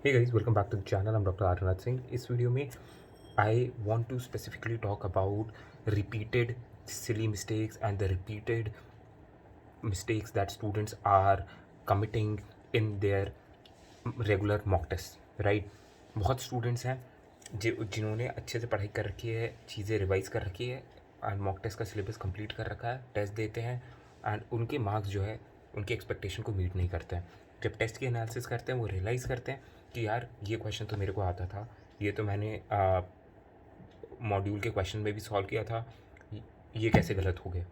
Hey guys, welcome back to the channel. I'm Dr. Arnath Singh. इस video में I want to specifically talk about repeated silly mistakes and the repeated mistakes that students are committing in their regular mock test, right? बहुत students हैं जिन्होंने अच्छे से पढ़ाई कर रखी है, चीज़ें रिवाइज कर रखी है एंड मॉक टेस्ट का सिलेबस कंप्लीट कर रखा है, टेस्ट देते हैं एंड उनके मार्क्स जो है उनकी एक्सपेक्टेशन को मीट नहीं करते हैं। जब टेस्ट की एनालिसिस करते हैं वो रियलाइज़ करते हैं कि यार ये क्वेश्चन तो मेरे को आता था, ये तो मैंने मॉड्यूल के क्वेश्चन में भी सॉल्व किया था, ये कैसे गलत हो गया,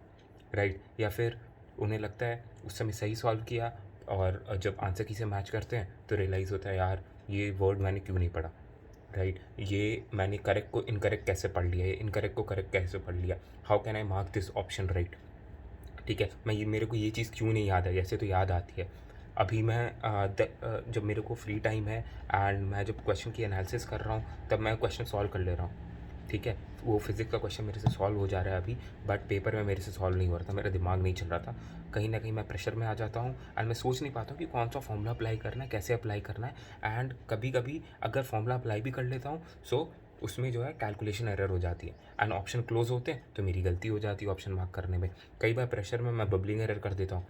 राइट? या फिर उन्हें लगता है उस समय सही सॉल्व किया और जब आंसर की से मैच करते हैं तो रियलाइज़ होता है यार ये वर्ड मैंने क्यों नहीं पढ़ा, राइट? ये मैंने करेक्ट को इनकरेक्ट कैसे पढ़ लिया, ये इनकरेक्ट को करेक्ट कैसे पढ़ लिया, how can I mark this option right, ठीक है? मेरे को ये चीज़ क्यों नहीं याद है, ऐसे तो याद आती है। अभी मैं जब मेरे को फ्री टाइम है एंड मैं जब क्वेश्चन की एनालिसिस कर रहा हूँ तब मैं क्वेश्चन सॉल्व कर ले रहा हूँ, ठीक है? वो फिज़िक्स का क्वेश्चन मेरे से सॉल्व हो जा रहा है अभी, बट पेपर में मेरे से सॉल्व नहीं हो रहा था, मेरा दिमाग नहीं चल रहा था। कहीं ना कहीं मैं प्रेशर में आ जाता हूँ एंड मैं सोच नहीं पाता हूँ कि कौन सा फॉर्मूला अप्लाई करना है, कैसे अप्लाई करना है। एंड कभी कभी अगर फॉर्मूला अप्लाई भी कर लेता हूँ सो उसमें जो है कैलकुलेशन एरर हो जाती है एंड ऑप्शन क्लोज होते हैं तो मेरी गलती हो जाती है ऑप्शन मार्क करने में। कई बार प्रेशर में मैं बबलिंग एरर कर देता हूँ,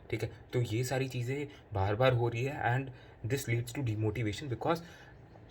ठीक है? तो ये सारी चीज़ें बार बार हो रही है and this leads to demotivation because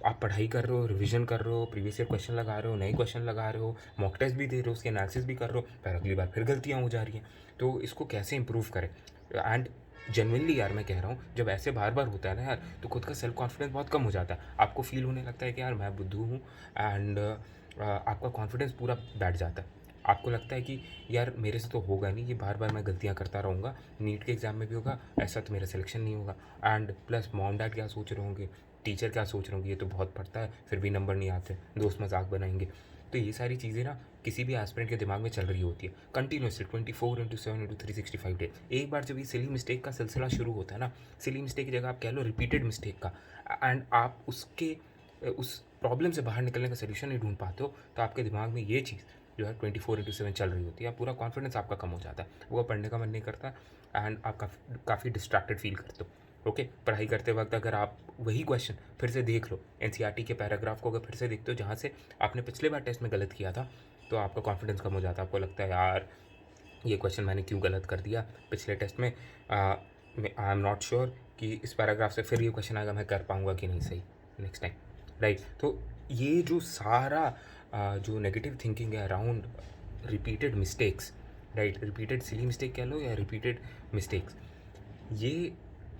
आप पढ़ाई कर रहे हो, रिवीजन कर रहे हो, प्रीवियस ईयर क्वेश्चन लगा रहे हो, नए क्वेश्चन लगा रहे हो, मॉक टेस्ट भी दे रहे हो, उसकी एनालिसिस भी कर रहे हो, पर अगली बार फिर गलतियाँ हो जा रही हैं। तो इसको कैसे इंप्रूव करें? एंड जेनविनली यार मैं कह रहा हूँ, जब ऐसे बार बार होता है ना यार तो खुद का सेल्फ कॉन्फिडेंस बहुत कम हो जाता है। आपको फील होने लगता है कि यार मैं बुद्धू हूँ एंड आपका कॉन्फिडेंस पूरा बैठ जाता है। आपको लगता है कि यार मेरे से तो होगा नहीं, ये बार बार मैं गलतियाँ करता रहूँगा, नीट के एग्ज़ाम में भी होगा, ऐसा तो मेरा सिलेक्शन नहीं होगा। एंड प्लस मॉम डैड क्या सोच रहे होंगे, टीचर क्या सोच रहे होंगे, ये तो बहुत पढ़ता है फिर भी नंबर नहीं आते, दोस्त मजाक बनाएंगे। तो ये सारी चीज़ें ना किसी भी एस्पिरेंट के दिमाग में चल रही होती है कंटिन्यूसली 24/7/365 डे। एक बार जब ये सिली मिस्टेक का सिलसिला शुरू होता है ना, सिली मिस्टेक की जगह आप कह लो रिपीटेड मिस्टेक का, एंड आप उसके उस प्रॉब्लम से बाहर निकलने का सोल्यूशन नहीं ढूंढ पाते हो, तो आपके दिमाग में ये चीज़ जो है 24/7 चल रही होती है, पूरा कॉन्फिडेंस आपका कम हो जाता है, वो पढ़ने का मन नहीं करता एंड आप काफ़ी डिस्ट्रैक्टेड फील करते हो। ओके, पढ़ाई करते वक्त अगर आप वही क्वेश्चन फिर से देख लो, एनसीईआरटी के पैराग्राफ को अगर फिर से देखते हो जहाँ से आपने पिछले बार टेस्ट में गलत किया था, तो आपका कॉन्फिडेंस कम हो जाता है। आपको लगता है यार ये क्वेश्चन मैंने क्यों गलत कर दिया पिछले टेस्ट में, आई एम नॉट श्योर कि इस पैराग्राफ से फिर ये क्वेश्चन आएगा मैं कर पाऊँगा कि नहीं सही नेक्स्ट टाइम, राइट? तो ये जो सारा जो नेगेटिव थिंकिंग है around repeated mistakes, right, repeated silly mistake कह लो या रिपीटेड मिस्टेक्स, ये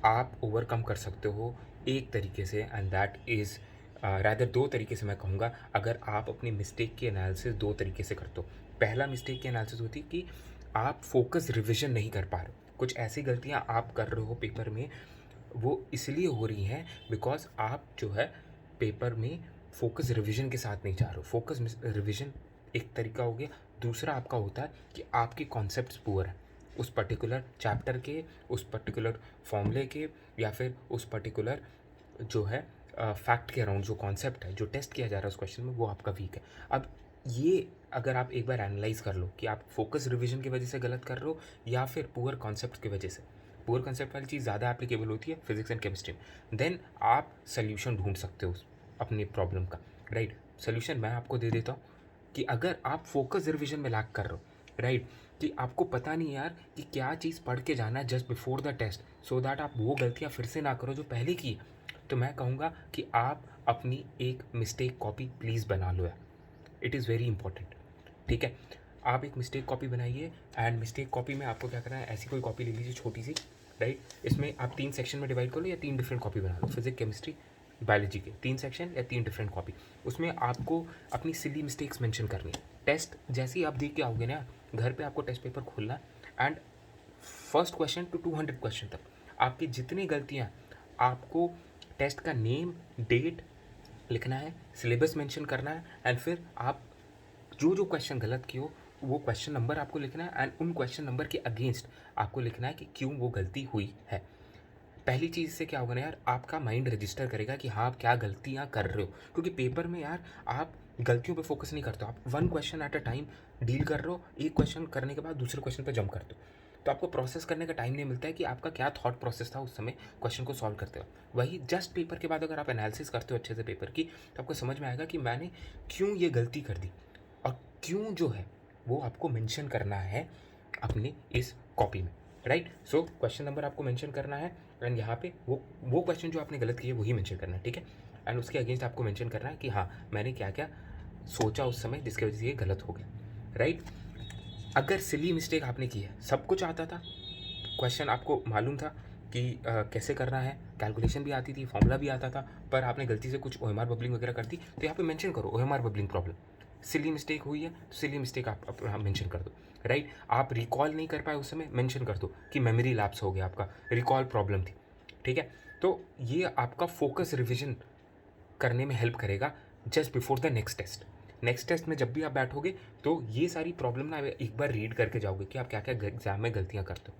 आप ओवरकम कर सकते हो एक तरीके से एंड दैट इज़ रैदर दो तरीके से मैं कहूँगा। अगर आप अपनी मिस्टेक की एनालिसिस दो तरीके से करते हो, पहला मिस्टेक की एनालिसिस होती है कि आप फोकस रिवीजन नहीं कर पा रहे हो, कुछ ऐसी गलतियाँ आप कर रहे हो पेपर में, वो इसलिए हो रही हैं बिकॉज आप जो है पेपर में फोकस रिवीजन के साथ नहीं जा रहे हो। फोकस रिवीजन एक तरीका हो गया, दूसरा आपका होता है कि आपके कॉन्सेप्ट्स पुअर हैं उस पर्टिकुलर चैप्टर के, उस पर्टिकुलर फॉर्मूले के, या फिर उस पर्टिकुलर जो है फैक्ट के अराउंड जो कॉन्सेप्ट है जो टेस्ट किया जा रहा है उस क्वेश्चन में, वो आपका वीक है। अब ये अगर आप एक बार एनालाइज कर लो कि आप फोकस रिवीजन की वजह से गलत कर रहे हो या फिर पुअर कॉन्सेप्ट की वजह से, पुअर कॉन्सेप्ट वाली चीज़ ज़्यादा एप्लीकेबल होती है फिजिक्स एंड केमिस्ट्री में, देन आप सोल्यूशन ढूंढ सकते हो अपनी प्रॉब्लम का, राइट? सोल्यूशन मैं आपको दे देता हूँ कि अगर आप फोकस रिवीजन में लैक कर रहे हो, राइट, कि आपको पता नहीं यार कि क्या चीज़ पढ़ के जाना है just before the test so that आप वो गलतियाँ फिर से ना करो जो पहले की है, तो मैं कहूँगा कि आप अपनी एक मिस्टेक कॉपी प्लीज़ बना लो यार, इट इज़ वेरी इंपॉर्टेंट, ठीक है? आप एक मिस्टेक कॉपी बनाइए एंड मिस्टेक कॉपी में आपको क्या करना है, ऐसी कोई कॉपी ले लीजिए छोटी सी, राइट? इसमें आप 3 सेक्शन में डिवाइड कर लो या 3 डिफरेंट कॉपी बना लो, फिजिक्स केमिस्ट्री बायोलॉजी के 3 सेक्शन या 3 डिफरेंट कॉपी। उसमें आपको अपनी सिली मिस्टेक्स मेंशन करनी है। टेस्ट जैसे ही आप देख के आओगे ना, घर पे आपको टेस्ट पेपर खोलना है and first question to 200 question तक आपकी जितनी गलतियाँ, आपको टेस्ट का नेम, डेट लिखना है, सिलेबस मेंशन करना है एंड फिर आप जो जो क्वेश्चन गलत किए हो वो क्वेश्चन नंबर आपको लिखना है एंड उन क्वेश्चन नंबर के अगेंस्ट आपको लिखना है कि क्यों वो गलती हुई है। पहली चीज़ से क्या होगा ना यार, आपका माइंड रजिस्टर करेगा कि हाँ आप क्या गलतियाँ कर रहे हो, क्योंकि पेपर में यार आप गलतियों पे फोकस नहीं करते हो, आप one question at a time deal कर रहे हो, एक क्वेश्चन करने के बाद दूसरे क्वेश्चन पे जंप करते हो। तो आपको प्रोसेस करने का टाइम नहीं मिलता है कि आपका क्या थॉट प्रोसेस था उस समय क्वेश्चन को सॉल्व करते वक्त। वही जस्ट पेपर के बाद अगर आप एनालिसिस करते हो अच्छे से पेपर की, तो आपको समझ में आएगा कि मैंने क्यों ये गलती कर दी, और क्यों जो है वो आपको मेंशन करना है अपनी इस कॉपी में, राइट। सो क्वेश्चन नंबर आपको मेंशन करना है, एंड यहाँ पे वो क्वेश्चन जो आपने गलत किए वही मेंशन करना है, ठीक है। एंड उसके अगेंस्ट आपको मेंशन करना है कि हाँ मैंने क्या क्या सोचा उस समय जिसकी वजह से ये गलत हो गया, राइट। अगर सिली मिस्टेक आपने की है, सब कुछ आता था, क्वेश्चन आपको मालूम था कि कैसे करना है, कैलकुलेशन भी आती थी, फॉर्मूला भी आता था, पर आपने गलती से कुछ ओएमआर बबलिंग वगैरह कर दी, तो यहाँ पे मेंशन करो OMR bubbling problem. Silly mistake हुई है तो सिली मिस्टेक आप मेंशन कर दो, राइट। आप रिकॉल नहीं कर पाए उस समय, मेंशन कर दो कि मेमोरी लैप्स हो गया, आपका रिकॉल प्रॉब्लम थी, ठीक है। तो ये आपका फोकस रिविजन करने में हेल्प करेगा just before the next test. Next test में जब भी आप बैठोगे तो ये सारी प्रॉब्लम ना एक बार रीड करके जाओगे कि आप क्या क्या एग्जाम में गलतियाँ करते हो,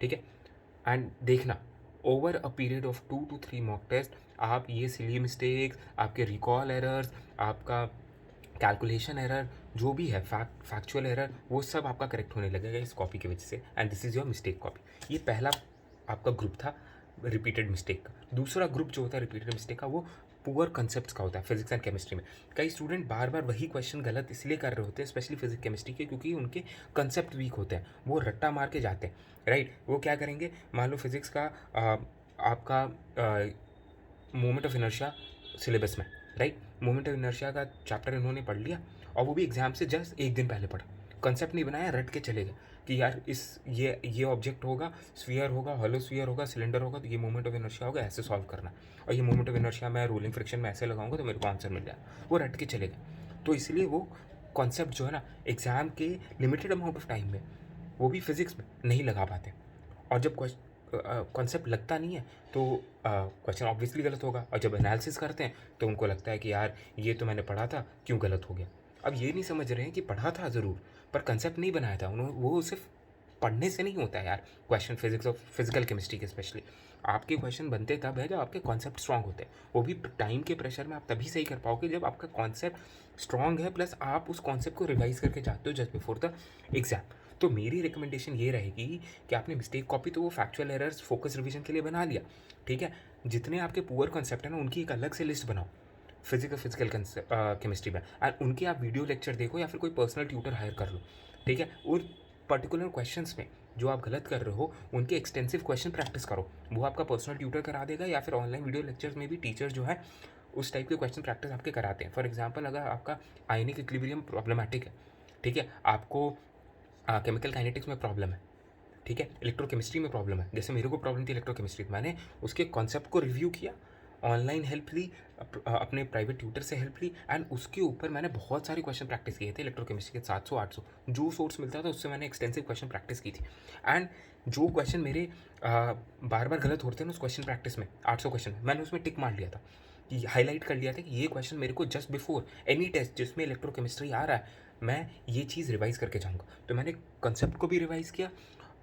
ठीक है। एंड देखना over a period of 2 to 3 mock test आप ये सिली मिस्टेक्स, आपके रिकॉल एरर्स, आपका कैलकुलेशन एरर, जो भी है फैक्चुअल एरर, वो सब आपका करेक्ट होने लगेगा इस कॉपी की वजह से। And this is your mistake copy. ये पहला आपका ग्रुप था रिपीटेड मिस्टेक का। दूसरा ग्रुप जो होता है रिपीटेड मिस्टेक का, वो पुअर कंसेप्ट्स का होता है फिजिक्स एंड केमिस्ट्री में। कई स्टूडेंट बार बार वही क्वेश्चन गलत इसलिए कर रहे होते हैं, स्पेशली फिजिक्स केमिस्ट्री के, क्योंकि उनके कंसेप्ट वीक होते हैं, वो रट्टा मार के जाते हैं, राइट। वो क्या करेंगे, मान लो फिजिक्स का आपका मोमेंट ऑफ इनर्शिया सिलेबस में, राइट, मोमेंट ऑफ इनर्शिया का चैप्टर इन्होंने पढ़ लिया, और वो भी एग्जाम से जस्ट एक दिन पहले पढ़ा, कंसेप्ट नहीं बनाया, रट के चले गए कि यार ये ऑब्जेक्ट होगा, स्फीयर होगा, हॉलो स्फीयर होगा, सिलेंडर होगा, तो ये मोमेंट ऑफ इनर्शिया होगा, ऐसे सॉल्व करना, और ये मोमेंट ऑफ इनर्शिया मैं रोलिंग फ्रिक्शन में ऐसे लगाऊंगा तो मेरे को आंसर मिल जाएगा, वो रट के चले गए। तो इसलिए वो कॉन्सेप्ट जो है ना एग्ज़ाम के लिमिटेड अमाउंट ऑफ टाइम में, वो भी फिजिक्स में नहीं लगा पाते, और जब कॉन्सेप्ट लगता नहीं है तो क्वेश्चन ऑब्वियसली गलत होगा, और जब एनालिसिस करते हैं तो उनको लगता है कि यार ये तो मैंने पढ़ा था, क्यों गलत हो गया। अब ये नहीं समझ रहे हैं कि पढ़ा था ज़रूर, पर कंसेप्ट नहीं बनाया था उन्होंने। वो सिर्फ पढ़ने से नहीं होता है यार क्वेश्चन, फिजिक्स और फिजिकल केमिस्ट्री के स्पेशली। आपके क्वेश्चन बनते तब है जब आपके कॉन्सेप्ट स्ट्रांग होते हैं, वो भी टाइम के प्रेशर में आप तभी सही कर पाओगे जब आपका कॉन्सेप्ट स्ट्रांग है, प्लस आप उस कॉन्सेप्ट को रिवाइज करके जाते हो जस्ट बिफोर द एग्जाम। तो मेरी रिकमेंडेशन ये रहेगी कि आपने मिस्टेक कॉपी तो वो फैक्चुअल एरर्स फोकस रिवीजन के लिए बना लिया, ठीक है। जितने आपके पुअर कॉन्सेप्ट है ना उनकी एक अलग से लिस्ट बनाओ फिजिकल केमिस्ट्री में, एंड उनके आप वीडियो लेक्चर देखो या फिर कोई पर्सनल ट्यूटर हायर कर लो, ठीक है। और पर्टिकुलर क्वेश्चंस में जो आप गलत कर रहे हो उनके एक्सटेंसिव क्वेश्चन प्रैक्टिस करो, वो आपका पर्सनल ट्यूटर करा देगा, या फिर ऑनलाइन वीडियो लेक्चर्स में भी टीचर जो है उस टाइप के क्वेश्चन प्रैक्टिस आपके कराते हैं। फॉर एग्जाम्पल अगर आपका आयनिक इक्विलिब्रियम प्रॉब्लमेटिक है, ठीक है, आपको केमिकल काइनेटिक्स में प्रॉब्लम है, ठीक है, इलेक्ट्रोकेमिस्ट्री में प्रॉब्लम है, जैसे मेरे को प्रॉब्लम थी इलेक्ट्रोकेमिस्ट्री, मैंने उसके कॉन्सेप्ट को रिव्यू किया, ऑनलाइन हेल्प ली, अपने प्राइवेट ट्यूटर से हेल्प ली, एंड उसके ऊपर मैंने बहुत सारे क्वेश्चन प्रैक्टिस किए थे इलेक्ट्रोकेमिस्ट्री के 700-800 जो सोर्स मिलता था उससे मैंने एक्सटेंसिव क्वेश्चन प्रैक्टिस की थी। एंड जो क्वेश्चन मेरे बार बार गलत होते हैं ना उस क्वेश्चन प्रैक्टिस में, 800 क्वेश्चन में मैंने उसमें टिक मार लिया था, कि हाईलाइट कर लिया था कि ये क्वेश्चन मेरे को जस्ट बिफोर एनी टेस्ट जिसमें इलेक्ट्रोकेमिस्ट्री आ रहा है मैं ये चीज़ रिवाइज़ करके जाऊँगा। तो मैंने कंसेप्ट को भी रिवाइज़ किया,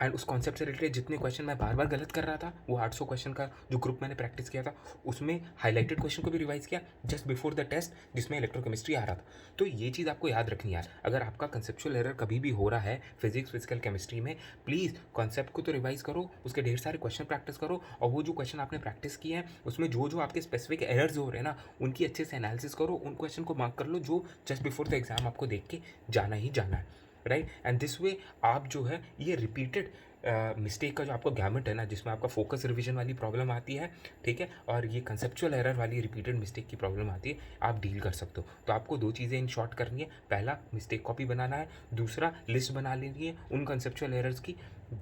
एंड उस कॉन्सेप्ट से रिलेटेड जितने क्वेश्चन मैं बार बार गलत कर रहा था, वो 800 क्वेश्चन का जो ग्रुप मैंने प्रैक्टिस किया था उसमें हाईलाइटेड क्वेश्चन को भी रिवाइज किया जस्ट बिफोर द टेस्ट जिसमें इलेक्ट्रोकेमिस्ट्री आ रहा था। तो ये चीज़ आपको याद रखनी है यार, अगर आपका कंसेप्चुअल एरर कभी भी हो रहा है फिजिक्स फिजिकल केमिस्ट्री में, प्लीज़ कॉन्सेप्ट को तो रिवाइज करो, उसके ढेर सारे क्वेश्चन प्रैक्टिस करो, और वो जो क्वेश्चन आपने प्रैक्टिस किए हैं उसमें जो जो आपके स्पेसिफिक एरर्स हो रहे हैं ना उनकी अच्छे से एनालिसिस करो, उन क्वेश्चन को मार्क कर लो जो जस्ट बिफोर द एग्जाम आपको देख के जाना ही जाना है, राइट। एंड दिस वे आप जो है ये रिपीटेड मिस्टेक का जो आपको गैमेट है ना जिसमें आपका फोकस रिवीजन वाली प्रॉब्लम आती है, ठीक है, और ये कंसेप्चुअल एरर वाली रिपीटेड मिस्टेक की प्रॉब्लम आती है, आप डील कर सकते हो। तो आपको दो चीज़ें इन शॉर्ट करनी है, पहला मिस्टेक कॉपी बनाना है, दूसरा लिस्ट बना लेनी है उन कंसेप्चुअल एरर्स की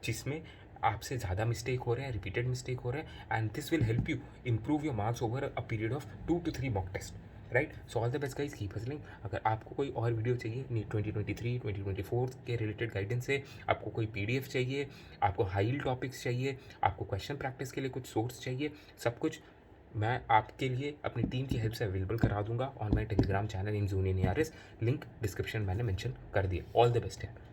जिसमें आपसे ज़्यादा मिस्टेक हो रहे हैं, रिपीटेड मिस्टेक हो रहे हैं, and this will help you improve your marks over a period of 2 to 3 mock test, right. So all the best guys, keep hustling. अगर आपको कोई और वीडियो चाहिए 2023 2024 के रिलेटेड गाइडेंस से, आपको कोई पीडीएफ चाहिए, आपको हाई टॉपिक्स चाहिए, आपको क्वेश्चन प्रैक्टिस के लिए कुछ सोर्स चाहिए, सब कुछ मैं आपके लिए अपनी टीम की हेल्प से अवेलेबल करा दूंगा on my Telegram channel in junior ARS, link description मैंने मेंशन कर दिया। ऑल द बेस्ट है।